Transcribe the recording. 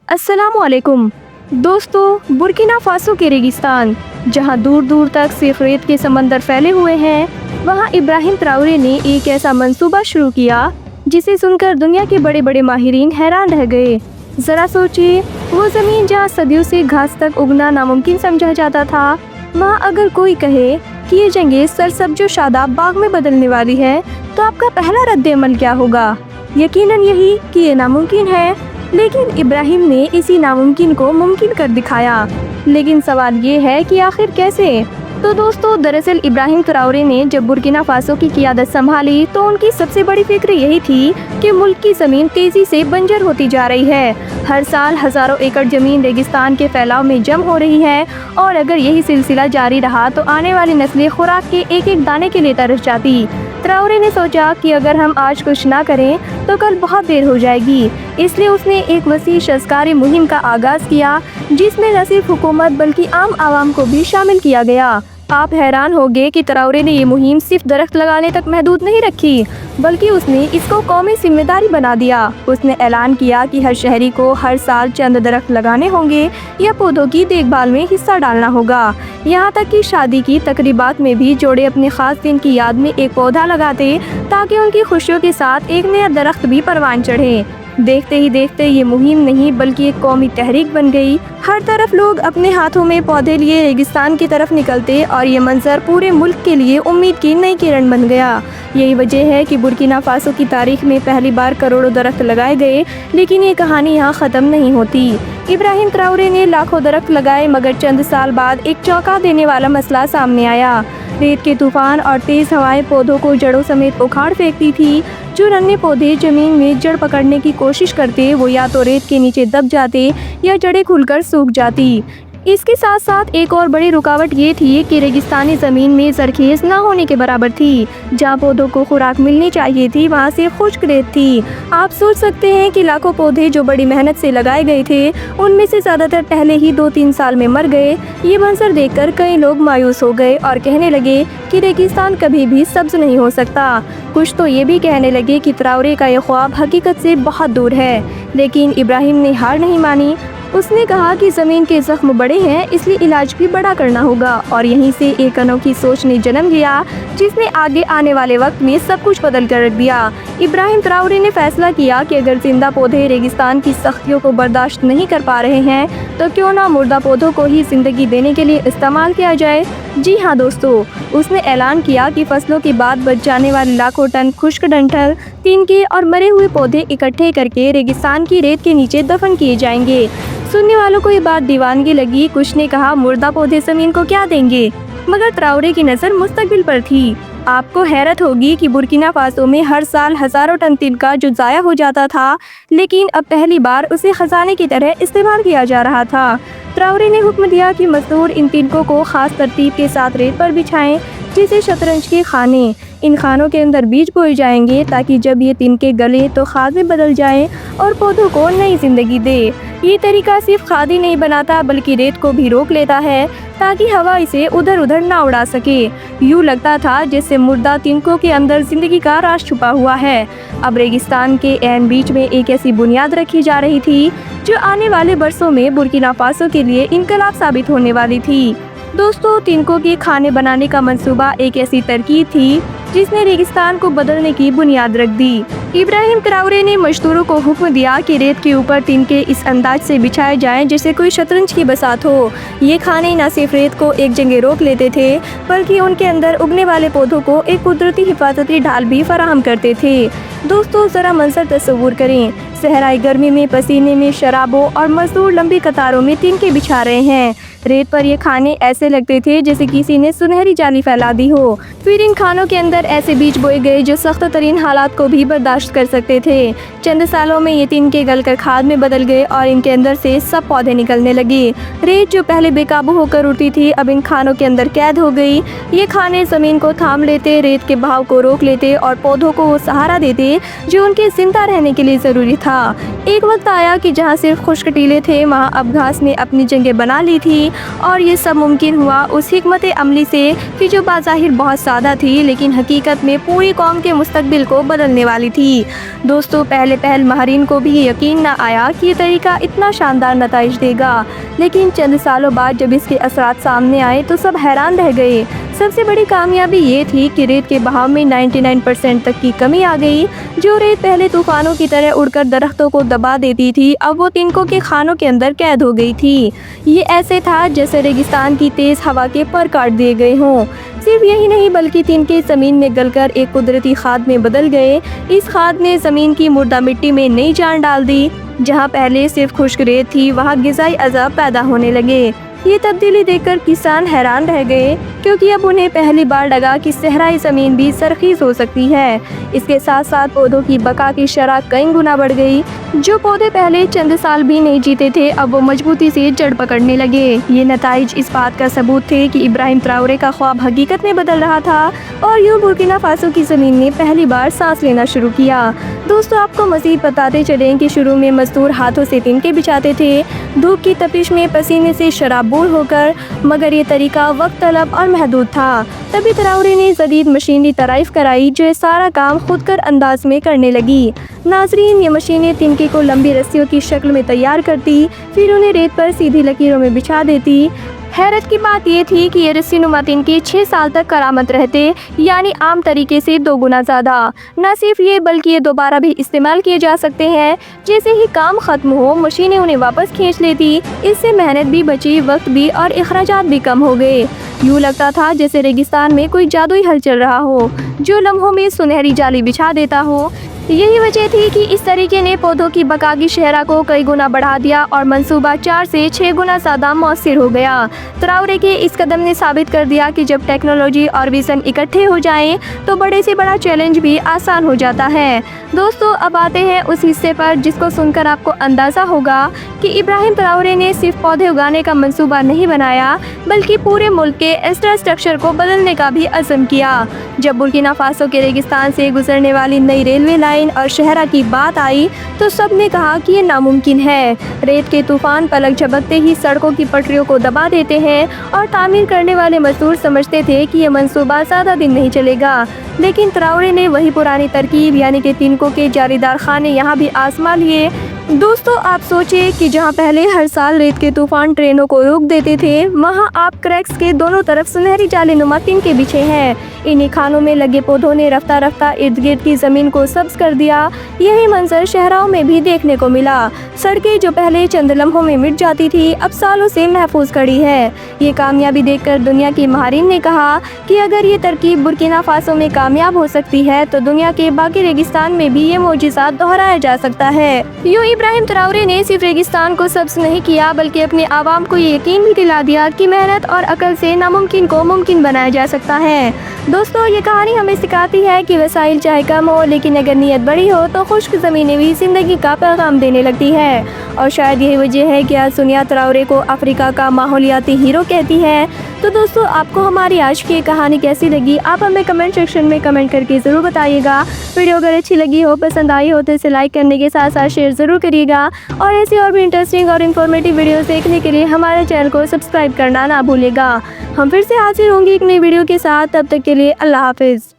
अस्सलामुअलैकुम दोस्तों, Burkina Faso के रेगिस्तान जहां दूर दूर तक सिर्फ रेत के समंदर फैले हुए हैं, वहां इब्राहिम ट्राओरे ने एक ऐसा मंसूबा शुरू किया जिसे सुनकर दुनिया के बड़े बड़े माहिरीन हैरान रह गए। ज़रा सोचिए, वो ज़मीन जहां सदियों से घास तक उगना नामुमकिन समझा जाता था, वहाँ अगर कोई कहे कि ये जगह सरसब्ज शादाब बाग में बदलने वाली है, तो आपका पहला रद्द-ए-अमल क्या होगा? यकीनन यही कि ये नामुमकिन है, लेकिन इब्राहिम ने इसी नामुमकिन को मुमकिन कर दिखाया। लेकिन सवाल ये है कि आखिर कैसे? तो दोस्तों, दरअसल इब्राहिम ट्राओरे ने जब बुर्किना फासो की क़ियादत संभाली तो उनकी सबसे बड़ी फिक्र यही थी कि मुल्क की ज़मीन तेज़ी से बंजर होती जा रही है। हर साल हज़ारों एकड़ ज़मीन रेगिस्तान के फैलाव में जम हो रही है और अगर यही सिलसिला जारी रहा तो आने वाली नस्लें खुराक के एक एक दाने के लिए तरस जाती। ट्राओरे ने सोचा कि अगर हम आज कुछ ना करें तो कल बहुत देर हो जाएगी, इसलिए उसने एक वसी शज़कारी मुहिम का आगाज़ किया जिसमें न सिर्फ हुकूमत बल्कि आम आवाम को भी शामिल किया गया। आप हैरान होंगे कि ट्राओरे ने ये मुहिम सिर्फ दरख्त लगाने तक महदूद नहीं रखी, बल्कि उसने इसको कौमी जिम्मेदारी बना दिया। उसने ऐलान किया कि हर शहरी को हर साल चंद दरख्त लगाने होंगे या पौधों की देखभाल में हिस्सा डालना होगा। यहाँ तक कि शादी की तकरीबात में भी जोड़े अपने खास दिन की याद में एक पौधा लगाते ताकि उनकी खुशियों के साथ एक नया दरख्त भी परवान चढ़े। देखते ही देखते ये मुहिम नहीं बल्कि एक कौमी तहरीक बन गई। हर तरफ लोग अपने हाथों में पौधे लिए रेगिस्तान की तरफ निकलते और ये मंजर पूरे मुल्क के लिए उम्मीद की नई किरण बन गया। यही वजह है कि बुर्किना फासो की तारीख में पहली बार करोड़ों दरख्त लगाए गए, लेकिन ये कहानी यहाँ ख़त्म नहीं होती। इब्राहिम ट्राओरे ने लाखों दरख्त लगाए, मगर चंद साल बाद एक चौंका देने वाला मसला सामने आया। रेत के तूफान और तेज़ हवाएं पौधों को जड़ों समेत उखाड़ फेंकती थी। जो नन्हे पौधे ज़मीन में जड़ पकड़ने की कोशिश करते, वो या तो रेत के नीचे दब जाते या जड़ें खुलकर सूख जाती। इसके साथ साथ एक और बड़ी रुकावट ये थी कि रेगिस्तानी ज़मीन में ज़रखेज़ न होने के बराबर थी। जहाँ पौधों को खुराक मिलनी चाहिए थी, वहाँ से खुश्क रेत थी। आप सोच सकते हैं कि लाखों पौधे जो बड़ी मेहनत से लगाए गए थे, उनमें से ज़्यादातर पहले ही 2-3 साल में मर गए। ये मंजर देखकर कई लोग मायूस हो गए और कहने लगे कि रेगिस्तान कभी भी सब्ज नहीं हो सकता। कुछ तो ये भी कहने लगे कि ट्राओरे का ये ख्वाब हकीकत से बहुत दूर है। लेकिन इब्राहिम ने हार नहीं मानी। उसने कहा कि ज़मीन के ज़ख्म बड़े हैं, इसलिए इलाज भी बड़ा करना होगा। और यहीं से एक अनोखी सोच ने जन्म लिया जिसने आगे आने वाले वक्त में सब कुछ बदल कर रख दिया। इब्राहिम ट्राओरे ने फैसला किया कि अगर जिंदा पौधे रेगिस्तान की सख्तियों को बर्दाश्त नहीं कर पा रहे हैं, तो क्यों ना मुर्दा पौधों को ही ज़िंदगी देने के लिए इस्तेमाल किया जाए। जी हाँ दोस्तों, उसने ऐलान किया कि फसलों के बाद बच जाने वाले लाखों टन खुश्क डंठल, तिनके और मरे हुए पौधे इकट्ठे करके रेगिस्तान की रेत के नीचे दफन किए जाएंगे। सुनने वालों को ये बात दीवानगी लगी। कुछ ने कहा मुर्दा पौधे ज़मीन को क्या देंगे, मगर ट्राओरे की नज़र मुस्तकबिल पर थी। आपको हैरत होगी कि बुर्किना फासो में हर साल हज़ारों टन तिनका जो ज़ाया हो जाता था, लेकिन अब पहली बार उसे खजाने की तरह इस्तेमाल किया जा रहा था। ट्राओरे ने हुक्म दिया कि मजदूर इन तिनकों को खास तरतीब के साथ रेत पर बिछाएं, जिसे शतरंज के खाने। इन खानों के अंदर बीज बोए जाएंगे ताकि जब ये तिनके गले तो खाद में बदल जाएं और पौधों को नई जिंदगी दे। ये तरीका सिर्फ खाद ही नहीं बनाता बल्कि रेत को भी रोक लेता है ताकि हवा इसे उधर उधर ना उड़ा सके। यूँ लगता था जैसे मुर्दा तिनकों के अंदर जिंदगी का राज छुपा हुआ है। अब रेगिस्तान के ऐन बीच में एक ऐसी बुनियाद रखी जा रही थी जो आने वाले बरसों में बुर्किना फासो के लिए इनकलाब साबित होने वाली थी। दोस्तों, तिनकों के खाने बनाने का मंसूबा एक ऐसी तरकीब थी जिसने रेगिस्तान को बदलने की बुनियाद रख दी। इब्राहिम ट्राओरे ने मजदूरों को हुक्म दिया कि रेत के ऊपर तिनके इस अंदाज से बिछाए जाएं जैसे कोई शतरंज की बसात हो। ये खाने न सिर्फ रेत को एक जगह रोक लेते थे, बल्कि उनके अंदर उगने वाले पौधों को एक कुदरती हिफाजती ढाल भी फराहम करते थे। दोस्तों, ज़रा मंजर तस्वुर करें। सहराई गर्मी में पसीने में शराबों और मजदूर लंबी कतारों में तिनके बिछा रहे हैं। रेत पर ये खाने ऐसे लगते थे जैसे किसी ने सुनहरी जाली फैला दी हो। फिर इन खानों के अंदर ऐसे बीज बोए गए जो सख्त तरीन हालात को भी बर्दाश्त कर सकते थे। चंद सालों में ये तिनके गलकर खाद में बदल गए और इनके अंदर से सब पौधे निकलने लगे। रेत जो पहले बेकाबू होकर उड़ती थी, अब इन खानों के अंदर कैद हो गई। ये खाने ज़मीन को थाम लेते, रेत के बहाव को रोक लेते और पौधों को वो सहारा देते थे जो उनके जिंदा रहने के लिए ज़रूरी था। एक वक्त आया कि जहाँ सिर्फ खुश्क टीले थे वहाँ अब घास ने अपनी जगह बना ली थी, और ये सब मुमकिन हुआ उस हिकमत अमली से कि जो बाज़ाहिर बहुत सादा थी लेकिन हकीकत में पूरी कौम के मुस्तकबिल को बदलने वाली थी। दोस्तों, पहले पहल माहिरीन को भी यकीन न आया कि ये तरीका इतना शानदार नताइज देगा, लेकिन चंद सालों बाद जब इसके असरात सामने आए तो सब हैरान रह गए। सबसे बड़ी कामयाबी ये थी कि रेत के बहाव में 99% तक की कमी आ गई। जो रेत पहले तूफानों की तरह उड़कर दरख्तों को दबा देती थी, अब वो तिनकों के खानों के अंदर कैद हो गई थी। ये ऐसे था जैसे रेगिस्तान की तेज़ हवा के पर काट दिए गए हों। सिर्फ यही नहीं बल्कि तिनके ज़मीन में गलकर एक कुदरती खाद में बदल गए। इस खाद ने ज़मीन की मुर्दा मिट्टी में नई जान डाल दी। जहाँ पहले सिर्फ खुश्क रेत थी वहाँ ग़िज़ाई अज़ा पैदा होने लगे। ये तब्दीली देखकर किसान हैरान रह गए, क्योंकि अब उन्हें पहली बार लगा कि सहराई ज़मीन भी सरखीज़ हो सकती है। इसके साथ साथ पौधों की बका की शरह कई गुना बढ़ गई। जो पौधे पहले चंद साल भी नहीं जीते थे, अब वो मजबूती से जड़ पकड़ने लगे। ये नताइज इस बात का सबूत थे कि इब्राहिम ट्राओरे का ख्वाब हकीकत में बदल रहा था, और यूं बुर्किना फासो की ज़मीन ने पहली बार सांस लेना शुरू किया। दोस्तों, आपको मज़ीद बताते चलें कि शुरू में मज़दूर हाथों से तिनके बिछाते थे, धूप की तपिश में पसीने से शराबूर होकर, मगर ये तरीका वक्त तलब और महदूद था। तभी ट्राओरे ने जदीद मशीनरी तराइफ कराई जो सारा काम खुद कर अंदाज में करने लगी। नाजरीन, ये मशीनें तिनके को लंबी रस्सियों की शक्ल में तैयार करती, फिर उन्हें रेत पर सीधी लकीरों में बिछा देती। हैरत की बात ये थी कि ये रस्सी नुमा तिनके 6 साल तक करामत रहते, यानी आम तरीके से 2 गुना ज़्यादा। न सिर्फ ये बल्कि ये दोबारा भी इस्तेमाल किए जा सकते हैं। जैसे ही काम ख़त्म हो मशीनें उन्हें वापस खींच लेती। इससे मेहनत भी बची, वक्त भी, और अखराजात भी कम हो गए। यूँ लगता था जैसे रेगिस्तान में कोई जादुई हल चल रहा हो जो लम्हों में सुनहरी जाली बिछा देता हो। यही वजह थी कि इस तरीके ने पौधों की बका की शहरा को कई गुना बढ़ा दिया और मंसूबा 4 से 6 गुना ज़्यादा मौसर हो गया। ट्राओरे के इस कदम ने साबित कर दिया कि जब टेक्नोलॉजी और विज़न इकट्ठे हो जाएं तो बड़े से बड़ा चैलेंज भी आसान हो जाता है। दोस्तों, अब आते हैं उस हिस्से पर जिसको सुनकर आपको अंदाज़ा होगा कि इब्राहिम ट्राओरे ने सिर्फ पौधे उगाने का मंसूबा नहीं बनाया, बल्कि पूरे मुल्क के इंफ्रास्ट्रक्चर को बदलने का भी अज़म किया। जब बुर्किना फासो के रेगिस्तान से गुजरने वाली नई रेलवे लाइन और शहरा की बात आई तो सब ने कहा कि ये नामुमकिन है। रेत के तूफान पलक झपकते ही सड़कों की पटरियों को दबा देते हैं, और तामीर करने वाले मजदूर समझते थे कि ये मंसूबा ज़्यादा दिन नहीं चलेगा। लेकिन ट्राओरे ने वही पुरानी तरकीब यानी कि तिनकों के जारीदार खाने यहाँ भी आजमा लिए। दोस्तों, आप सोचिए कि जहाँ पहले हर साल रेत के तूफान ट्रेनों को रोक देते थे, वहाँ आप क्रैक्स के दोनों तरफ सुनहरी जाली नुमा तिनके बिछे हैं। इन्हीं खानों में लगे पौधों ने रफ्ता रफ्ता इर्द गिर्द की ज़मीन को सब्ज कर दिया। यही मंजर शहरों में भी देखने को मिला। सड़कें जो पहले चंद लम्हों में मिट जाती थी, अब सालों से महफूज खड़ी है। ये कामयाबी देखकर दुनिया की माहिरीन ने कहा कि अगर ये तरकीब बुर्किना फासो में कामयाब हो सकती है तो दुनिया के बाकी रेगिस्तान में भी ये मौजिज़ात दोहराया जा सकता है। यूँ इब्राहिम ट्राओरे ने सिर्फ रेगिस्तान को सब्ज नहीं किया, बल्कि अपने आवाम को ये यकीन भी दिला दिया कि मेहनत और अकल से नामुमकिन को मुमकिन बनाया जा सकता है। दोस्तों, ये कहानी हमें सिखाती है कि वसाइल चाहे कम हो, लेकिन अगर नीयत बड़ी हो तो खुश्क ज़मीनें भी ज़िंदगी का पैगाम देने लगती है। और शायद यही वजह है कि आज दुनिया ट्राओरे को अफ्रीका का माहौलियाती हीरो कहती है। तो दोस्तों, आपको हमारी आज की कहानी कैसी लगी, आप हमें कमेंट सेक्शन में कमेंट करके ज़रूर बताइएगा। वीडियो अगर अच्छी लगी हो, पसंद आई हो तो इसे लाइक करने के साथ साथ शेयर ज़रूर करिएगा, और ऐसी और भी इंटरेस्टिंग और इन्फॉर्मेटिव वीडियोस देखने के लिए हमारे चैनल को सब्सक्राइब करना ना भूलिएगा। हम फिर से हाजिर होंगे एक नई वीडियो के साथ, तब तक के लिए अल्लाह हाफिज़।